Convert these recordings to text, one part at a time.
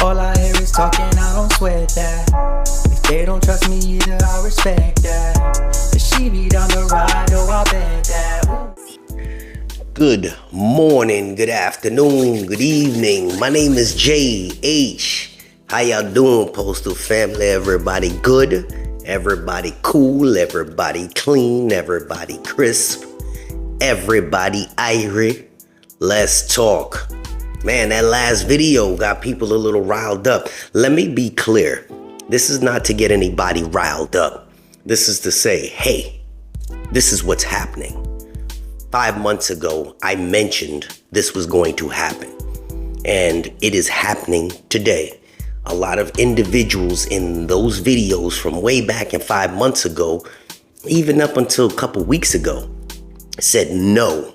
All I hear is talking, I don't sweat that. If they don't trust me either, I respect that. If she be down the ride, oh, I bet that. Good morning, good afternoon, good evening. My name is JH. How y'all doing, Postal family? Everybody good? Everybody cool? Everybody clean? Everybody crisp? Everybody irie? Let's talk. Man, that last video got people a little riled up. Let me be clear. This is not to get anybody riled up. This is to say, hey, this is what's happening. 5 months ago, I mentioned this was going to happen, and it is happening today. A lot of individuals in those videos from way back in 5 months ago, even up until a couple weeks ago, said no.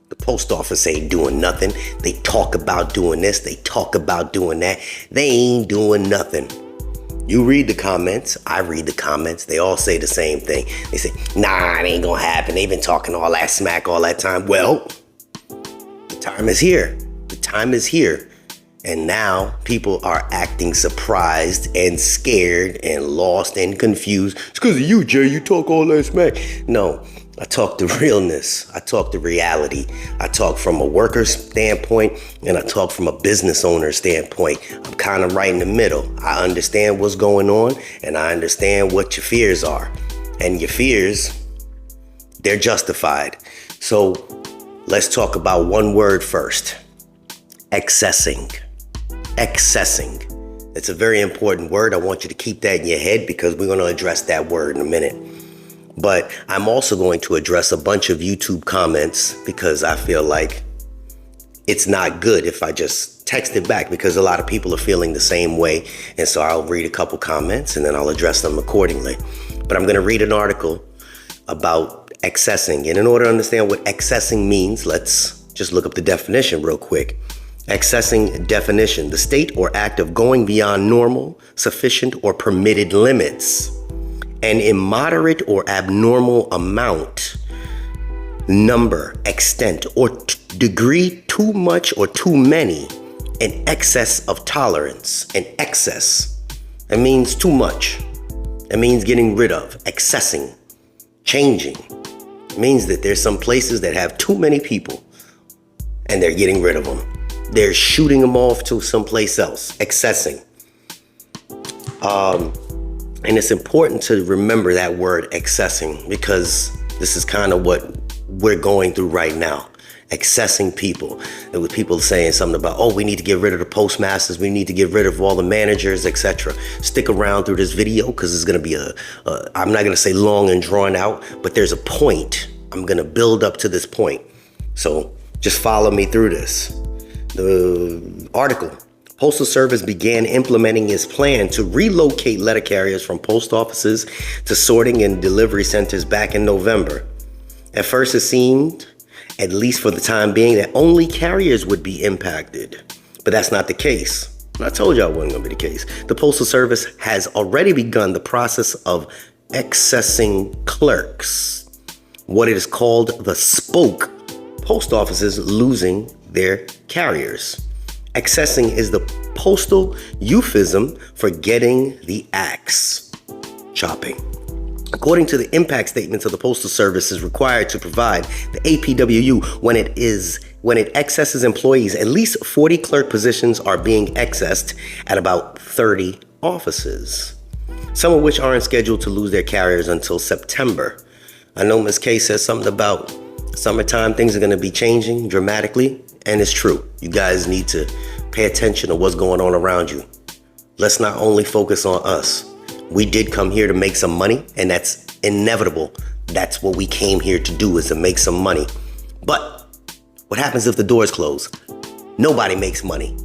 The post office ain't doing nothing. They talk about doing this. They talk about doing that. They ain't doing nothing. You read the comments. I read the comments. They all say the same thing. They say, nah, it ain't gonna happen. They've been talking all that smack all that time. Well, the time is here. The time is here. And now people are acting surprised and scared and lost and confused. It's because of you, Jay. You talk all that smack. No. I talk the realness. I talk the reality. I talk from a worker's standpoint, and I talk from a business owner's standpoint. I'm kind of right in the middle. I understand what's going on, and I understand what your fears are. And your fears, they're justified. So let's talk about one word first. Excessing. Excessing. It's a very important word. I want you to keep that in your head because we're going to address that word in a minute. But I'm also going to address a bunch of YouTube comments because I feel like it's not good if I just text it back because a lot of people are feeling the same way. And so I'll read a couple comments and then I'll address them accordingly. But I'm going to read an article about excessing. And in order to understand what excessing means, let's just look up the definition real quick. Excessing definition, the state or act of going beyond normal, sufficient, or permitted limits. An immoderate or abnormal amount, number, extent, or degree too much or too many, an excess of tolerance, an excess. That means too much. That means getting rid of, excessing, changing. It means that there's some places that have too many people and they're getting rid of them. They're shooting them off to someplace else, excessing. And it's important to remember that word excessing because this is kind of what we're going through right now. Excessing people. There were people saying something about, oh, we need to get rid of the postmasters. We need to get rid of all the managers, etc. Stick around through this video because it's going to be I'm not going to say long and drawn out, but there's a point. I'm going to build up to this point. So just follow me through this. The article. Postal Service began implementing its plan to relocate letter carriers from post offices to sorting and delivery centers back in November. At first, it seemed, at least for the time being, that only carriers would be impacted. But that's not the case. I told you it wasn't going to be the case. The Postal Service has already begun the process of accessing clerks, what it is called the spoke post offices losing their carriers. Accessing is the postal euphemism for getting the axe chopping. According to the impact statements of the Postal Service is required to provide the APWU when it accesses employees, at least 40 clerk positions are being accessed at about 30 offices, some of which aren't scheduled to lose their carriers until September. I know Ms. K says something about summertime, things are going to be changing dramatically. And it's true. You guys need to pay attention to what's going on around you. Let's not only focus on us. We did come here to make some money, and that's inevitable. That's what we came here to do, is to make some money. But what happens if the doors close? Nobody makes money.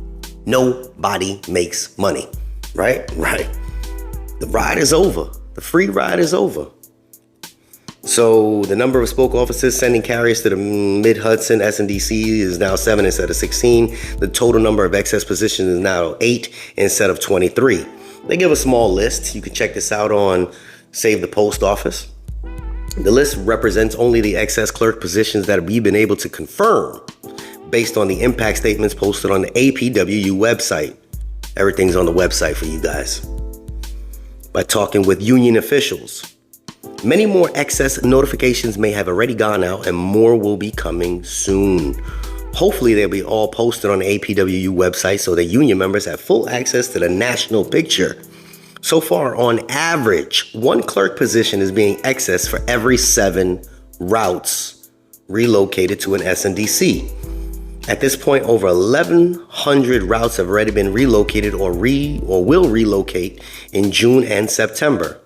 Nobody makes money. Right? Right. The ride is over. The free ride is over. So the number of spoke offices sending carriers to the Mid-Hudson SNDC is now 7 instead of 16. The total number of excess positions is now 8 instead of 23. They give a small list. You can check this out on Save the Post Office. The list represents only the excess clerk positions that we've been able to confirm based on the impact statements posted on the APWU website. Everything's on the website for you guys. By talking with union officials. Many more excess notifications may have already gone out and more will be coming soon. Hopefully they'll be all posted on the APWU website so that union members have full access to the national picture. So far, on average, one clerk position is being accessed for every 7 routes relocated to an SNDC. At this point, over 1,100 routes have already been relocated or will relocate in June and September.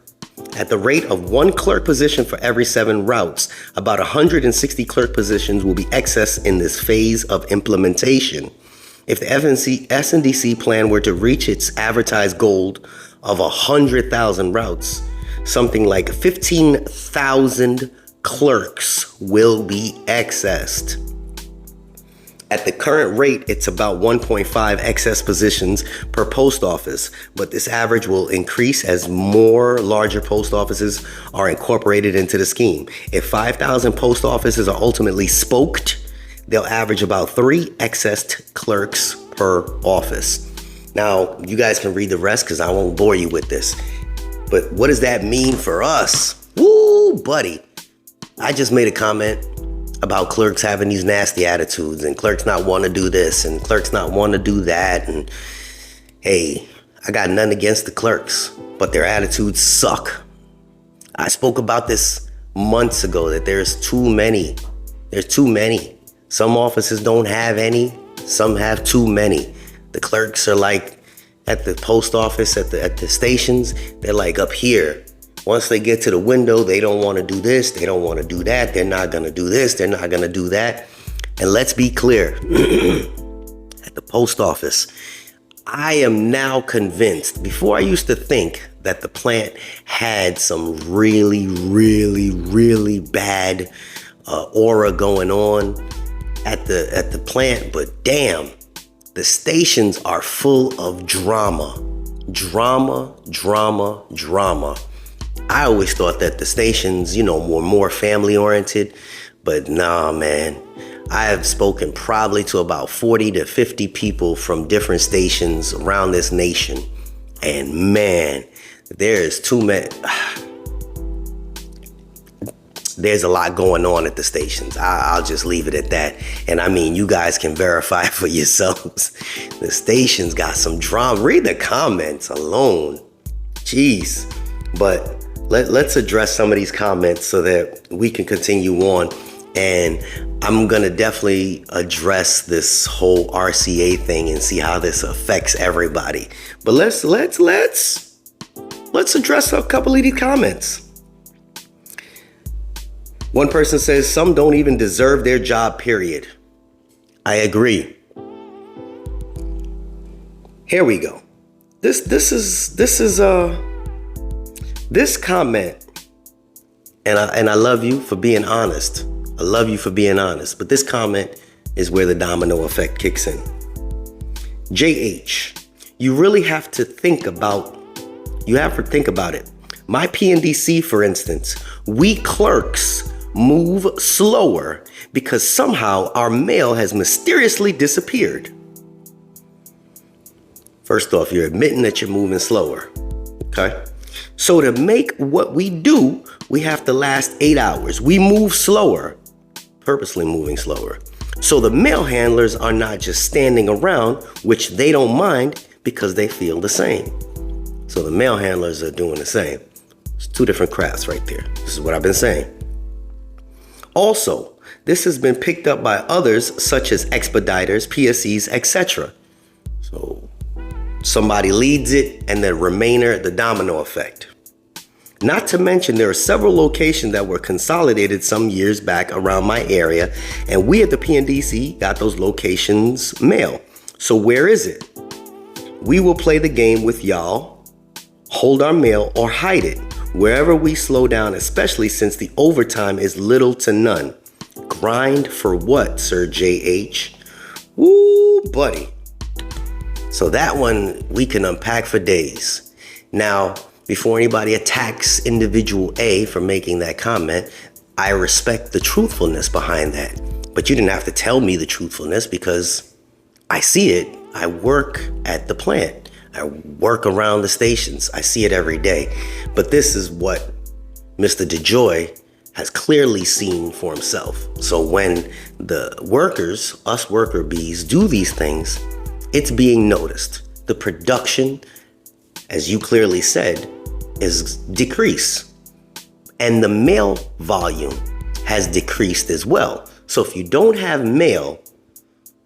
At the rate of 1 clerk position for every 7 routes, about 160 clerk positions will be accessed in this phase of implementation. If the SNDC plan were to reach its advertised goal of 100,000 routes, something like 15,000 clerks will be accessed. At the current rate, it's about 1.5 excess positions per post office, but this average will increase as more larger post offices are incorporated into the scheme. If 5,000 post offices are ultimately spoked, they'll average about 3 excess clerks per office. Now, you guys can read the rest because I won't bore you with this. But what does that mean for us? Woo, buddy. I just made a comment about clerks having these nasty attitudes and clerks not want to do this and clerks not want to do that. And hey, I got nothing against the clerks, but their attitudes suck. I spoke about this months ago that there's too many. There's too many. Some offices don't have any. Some have too many. The clerks are like at the post office, at the stations, they're like up here. Once they get to the window, they don't want to do this, they don't want to do that, they're not going to do this, they're not going to do that. And let's be clear, at the post office, I am now convinced, before I used to think that the plant had some really, really, really bad aura going on at the plant, but damn, the stations are full of drama. Drama, drama, drama. I always thought that the stations, were more family oriented, but nah, man. I have spoken probably to about 40 to 50 people from different stations around this nation. And man, there's too many. There's a lot going on at the stations. I'll just leave it at that. And I mean, you guys can verify for yourselves. The stations got some drama. Read the comments alone. Jeez. But let's address some of these comments so that we can continue on. And I'm going to definitely address this whole RCA thing and see how this affects everybody. But let's address a couple of these comments. One person says some don't even deserve their job, period. I agree. Here we go. This comment, and I love you for being honest. I love you for being honest. But this comment is where the domino effect kicks in. JH, you really have to think about it. My PNDC, for instance, we clerks move slower because somehow our mail has mysteriously disappeared. First off, you're admitting that you're moving slower. Okay? So to make what we do, we have to last 8 hours. We move slower, purposely moving slower. So the mail handlers are not just standing around, which they don't mind because they feel the same. So the mail handlers are doing the same. It's 2 different crafts right there. This is what I've been saying. Also, this has been picked up by others such as expediters, PSEs, etc. So somebody leads it and the remainder, the domino effect. Not to mention there are several locations that were consolidated some years back around my area, and we at the PNDC got those locations mail. So where is it? We will play the game with y'all, hold our mail or hide it wherever we slow down, especially since the overtime is little to none. Grind for what, Sir JH? Woo, buddy. So that one we can unpack for days. Now, before anybody attacks individual A for making that comment, I respect the truthfulness behind that. But you didn't have to tell me the truthfulness because I see it. I work at the plant. I work around the stations. I see it every day. But this is what Mr. DeJoy has clearly seen for himself. So when the workers, us worker bees, do these things, it's being noticed. The production, as you clearly said, is decreased. And the mail volume has decreased as well. So if you don't have mail,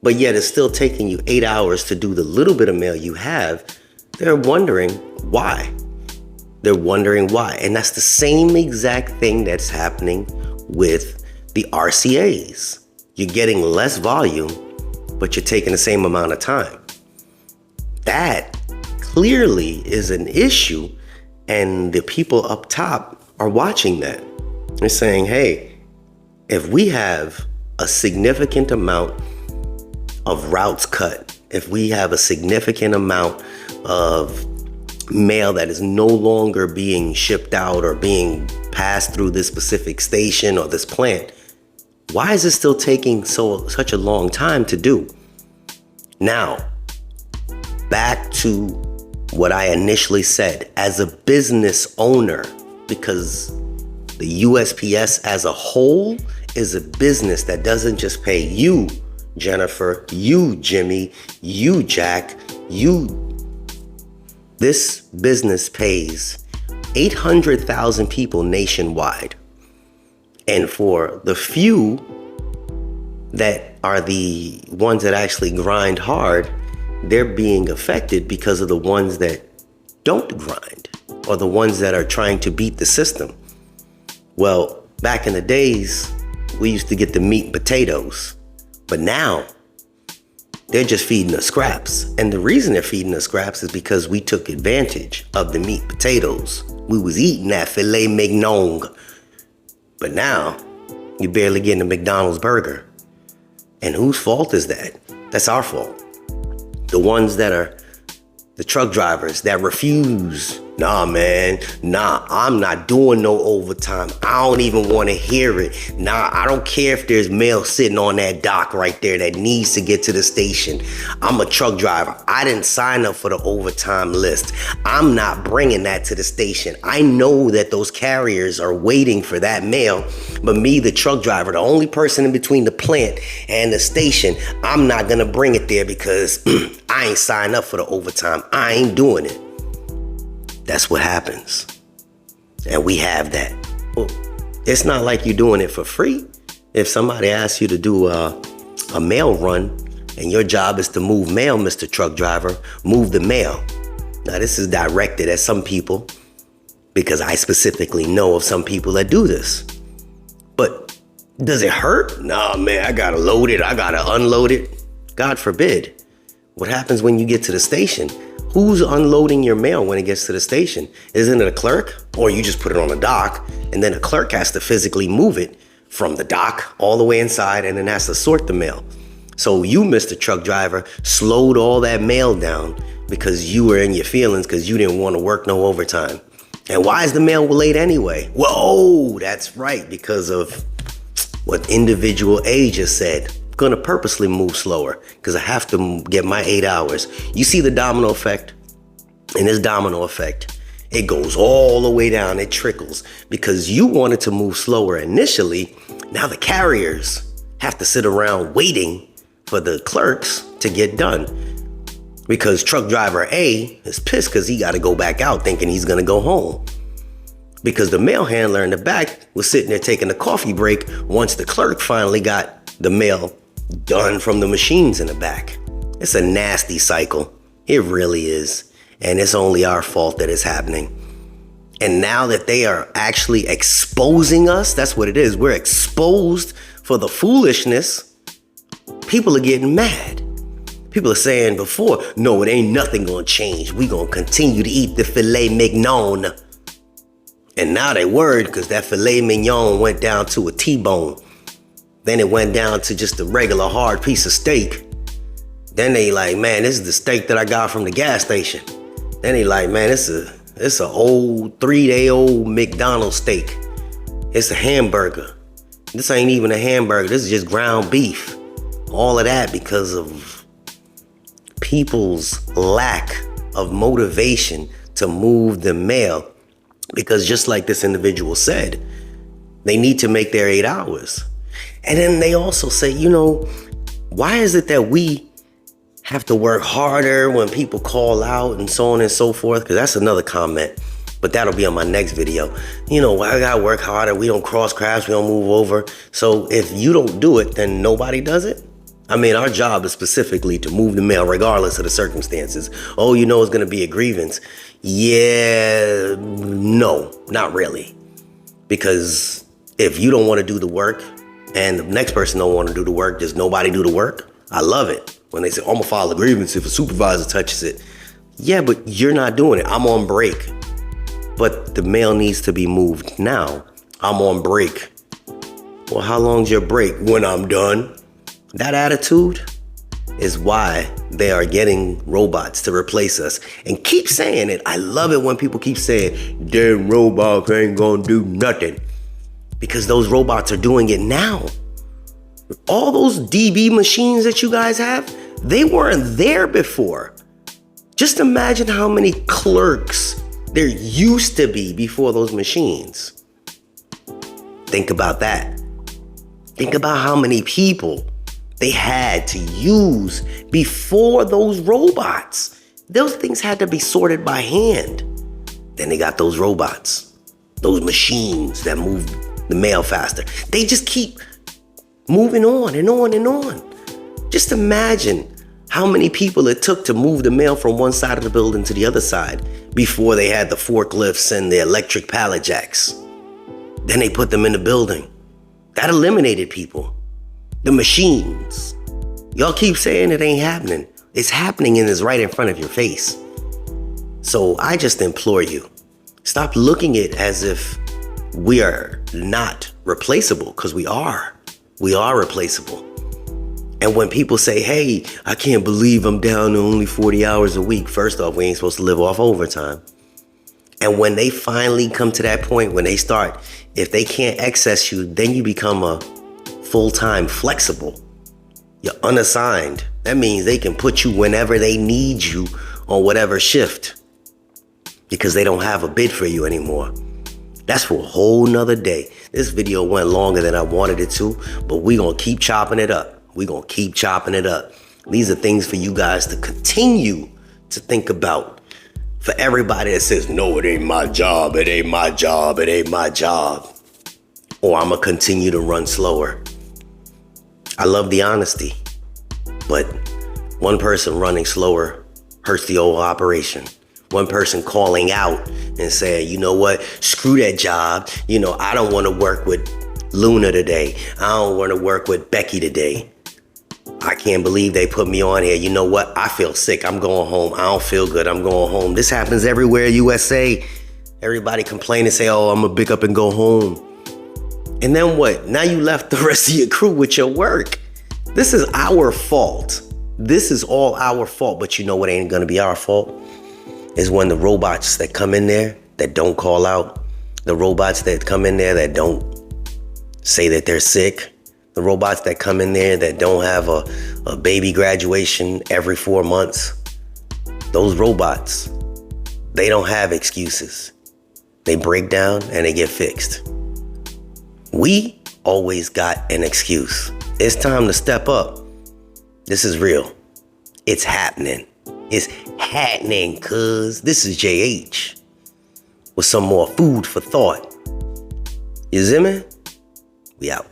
but yet it's still taking you 8 hours to do the little bit of mail you have, they're wondering why. They're wondering why. And that's the same exact thing that's happening with the RCAs. You're getting less volume, but you're taking the same amount of time. That clearly is an issue, and the people up top are watching that. They're saying, hey, if we have a significant amount of routes cut, if we have a significant amount of mail that is no longer being shipped out or being passed through this specific station or this plant, why is it still taking such a long time to do? Now, back to what I initially said, as a business owner, because the USPS as a whole is a business that doesn't just pay you, Jennifer, you, Jimmy, you, Jack, you. This business pays 800,000 people nationwide. And for the few that are the ones that actually grind hard, they're being affected because of the ones that don't grind, or the ones that are trying to beat the system. Well, back in the days, we used to get the meat and potatoes, but now they're just feeding us scraps. And the reason they're feeding us scraps is because we took advantage of the meat and potatoes. We was eating that filet mignon. But now, you're barely getting a McDonald's burger. And whose fault is that? That's our fault. The ones that are the truck drivers that refuse. Nah, man, nah, I'm not doing no overtime. I don't even want to hear it. Nah, I don't care if there's mail sitting on that dock right there that needs to get to the station. I'm a truck driver. I didn't sign up for the overtime list. I'm not bringing that to the station. I know that those carriers are waiting for that mail, but me, the truck driver, the only person in between the plant and the station, I'm not gonna bring it there because I ain't signed up for the overtime. I ain't doing it. That's what happens. And we have that. Well, it's not like you're doing it for free. If somebody asks you to do a mail run and your job is to move mail, Mr. Truck Driver, move the mail. Now, this is directed at some people because I specifically know of some people that do this. But does it hurt? Nah, man, I gotta load it. I gotta unload it. God forbid. What happens when you get to the station? Who's unloading your mail when it gets to the station? Isn't it a clerk? Or you just put it on a dock and then a clerk has to physically move it from the dock all the way inside and then has to sort the mail. So you, Mr. Truck Driver, slowed all that mail down because you were in your feelings because you didn't want to work no overtime. And why is the mail late anyway? Whoa, that's right, because of what individual A just said. Gonna purposely move slower because I have to get my 8 hours. You see the domino effect? And this domino effect, it goes all the way down, it trickles because you wanted to move slower initially. Now the carriers have to sit around waiting for the clerks to get done because truck driver A is pissed because he got to go back out thinking he's gonna go home because the mail handler in the back was sitting there taking a coffee break once the clerk finally got the mail done from the machines in the back. It's a nasty cycle. It really is. And it's only our fault that it's happening. And now that they are actually exposing us, that's what it is. We're exposed for the foolishness. People are getting mad. People are saying before, no, it ain't nothing gonna change. We gonna continue to eat the filet mignon. And now they worried because that filet mignon went down to a T-bone. Then it went down to just a regular hard piece of steak. Then they like, man, this is the steak that I got from the gas station. Then they like, man, it's a old 3-day-old McDonald's steak. It's a hamburger. This ain't even a hamburger. This is just ground beef. All of that because of people's lack of motivation to move the mail, because just like this individual said, they need to make their 8 hours. And then they also say, why is it that we have to work harder when people call out and so on and so forth? Because that's another comment, but that'll be on my next video. Why I gotta work harder? We don't cross crafts, we don't move over. So if you don't do it, then nobody does it? I mean, our job is specifically to move the mail regardless of the circumstances. Oh, it's gonna be a grievance. Yeah, no, not really. Because if you don't wanna do the work and the next person don't wanna do the work, does nobody do the work? I love it when they say, I'm gonna file a grievance if a supervisor touches it. Yeah, but you're not doing it. I'm on break. But the mail needs to be moved now. I'm on break. Well, how long's your break? When I'm done. That attitude is why they are getting robots to replace us. And keep saying it. I love it when people keep saying, damn robots ain't gonna do nothing. Because those robots are doing it now. All those DB machines that you guys have, they weren't there before. Just imagine how many clerks there used to be before those machines. Think about that. Think about how many people they had to use before those robots. Those things had to be sorted by hand. Then they got those robots, those machines that move the mail faster. They just keep moving on and on and on. Just imagine how many people it took to move the mail from one side of the building to the other side before they had the forklifts and the electric pallet jacks. Then they put them in the building. That eliminated people. The machines. Y'all keep saying it ain't happening. It's happening and it's right in front of your face. So I just implore you, stop looking at it as if we are not replaceable, because we are. We are replaceable. And when people say, hey, I can't believe I'm down to only 40 hours a week. First off, we ain't supposed to live off overtime. And when they finally come to that point, when they start, if they can't access you, then you become a full-time flexible. You're unassigned. That means they can put you whenever they need you on whatever shift, because they don't have a bid for you anymore. That's for a whole nother day. This video went longer than I wanted it to, but we gonna keep chopping it up. We gonna keep chopping it up. These are things for you guys to continue to think about. For everybody that says, no, it ain't my job, it ain't my job, it ain't my job. Or I'm gonna continue to run slower. I love the honesty, but one person running slower hurts the whole operation. One person calling out and saying, you know what, screw that job. I don't want to work with Luna today. I don't want to work with Becky today. I can't believe they put me on here. You know what? I feel sick. I'm going home. I don't feel good. I'm going home. This happens everywhere, USA. Everybody complain and say, oh, I'm going to pick up and go home. And then what? Now you left the rest of your crew with your work. This is our fault. This is all our fault. But you know what ain't going to be our fault? Is when the robots that come in there that don't call out, the robots that come in there that don't say that they're sick, the robots that come in there that don't have a baby graduation every 4 months, those robots, they don't have excuses. They break down and they get fixed. We always got an excuse. It's time to step up. This is real. It's happening. It's happening, cuz. This is JH with some more food for thought. You see me? We out.